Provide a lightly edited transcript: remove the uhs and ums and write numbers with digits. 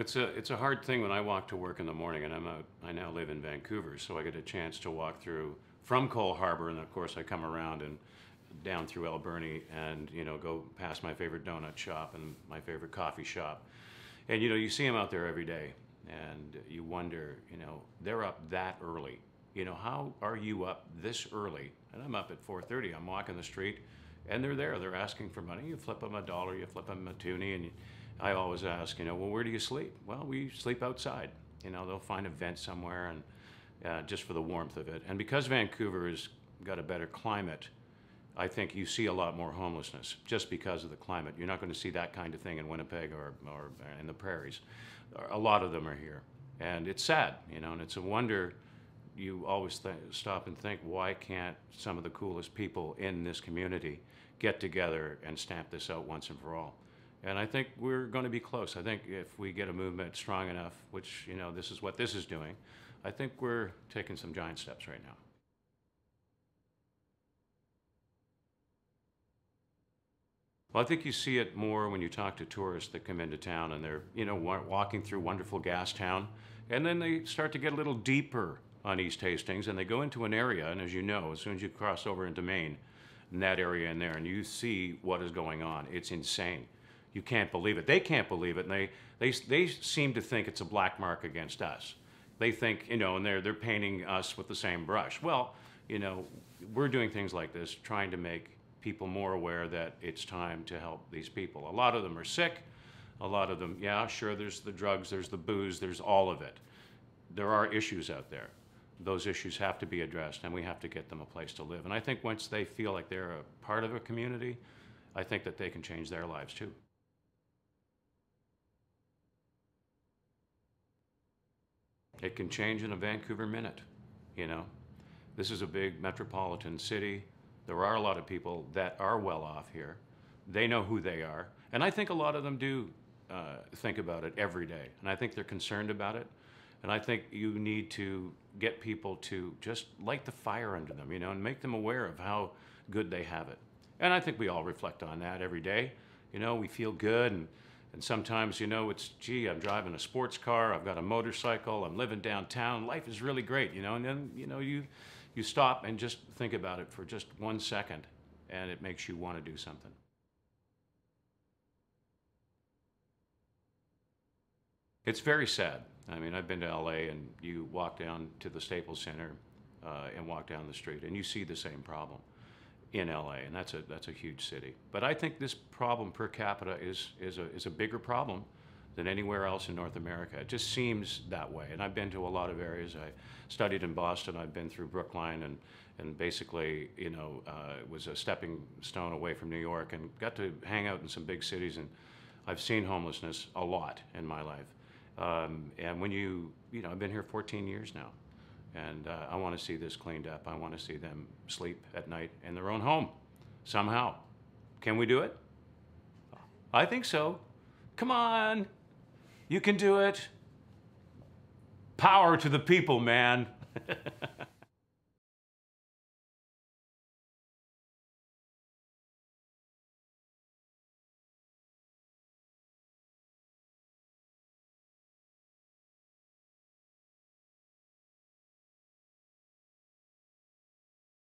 It's a hard thing when I walk to work in the morning, and I now live in Vancouver, so I get a chance to walk through from Cole Harbour, and of course I come around and down through Alberni, and go past my favorite donut shop and my favorite coffee shop, and you see them out there every day, and you wonder, they're up that early. How are you up this early? And I'm up at 4:30. I'm walking the street, and they're there. They're asking for money. You flip them a dollar, you flip them a toonie, and I always ask, well, where do you sleep? Well, we sleep outside. They'll find a vent somewhere, and just for the warmth of it. And because Vancouver has got a better climate, I think you see a lot more homelessness just because of the climate. You're not going to see that kind of thing in Winnipeg or in the prairies. A lot of them are here. And it's sad, and it's a wonder. You always stop and think, why can't some of the coolest people in this community get together and stamp this out once and for all? And I think we're going to be close. I think if we get a movement strong enough, which, this is what this is doing, I think we're taking some giant steps right now. Well, I think you see it more when you talk to tourists that come into town, and they're, walking through wonderful gas town, and then they start to get a little deeper on East Hastings, and they go into an area, and as you know, as soon as you cross over into Maine, in that area in there, and you see what is going on, it's insane. You can't believe it. They can't believe it, and they seem to think it's a black mark against us. They think, and they're painting us with the same brush. Well, we're doing things like this, trying to make people more aware that it's time to help these people. A lot of them are sick. A lot of them, yeah, sure, there's the drugs, there's the booze, there's all of it. There are issues out there. Those issues have to be addressed, and we have to get them a place to live. And I think once they feel like they're a part of a community, I think that they can change their lives too. It can change in a Vancouver minute, This is a big metropolitan city. There are a lot of people that are well off here. They know who they are. And I think a lot of them do think about it every day. And I think they're concerned about it. And I think you need to get people to just light the fire under them, and make them aware of how good they have it. And I think we all reflect on that every day. We feel good, and sometimes, it's, gee, I'm driving a sports car, I've got a motorcycle, I'm living downtown, life is really great, and then, you stop and just think about it for just 1 second, and it makes you want to do something. It's very sad. I mean, I've been to LA, and you walk down to the Staples Center and walk down the street, and you see the same problem in LA, and that's a huge city. But I think this problem per capita is a bigger problem than anywhere else in North America. It just seems that way. And I've been to a lot of areas. I studied in Boston. I've been through Brookline, and basically, it was a stepping stone away from New York, and got to hang out in some big cities. And I've seen homelessness a lot in my life. And when I've been here 14 years now. And I want to see this cleaned up. I want to see them sleep at night in their own home, somehow. Can we do it? I think so. Come on. You can do it. Power to the people, man.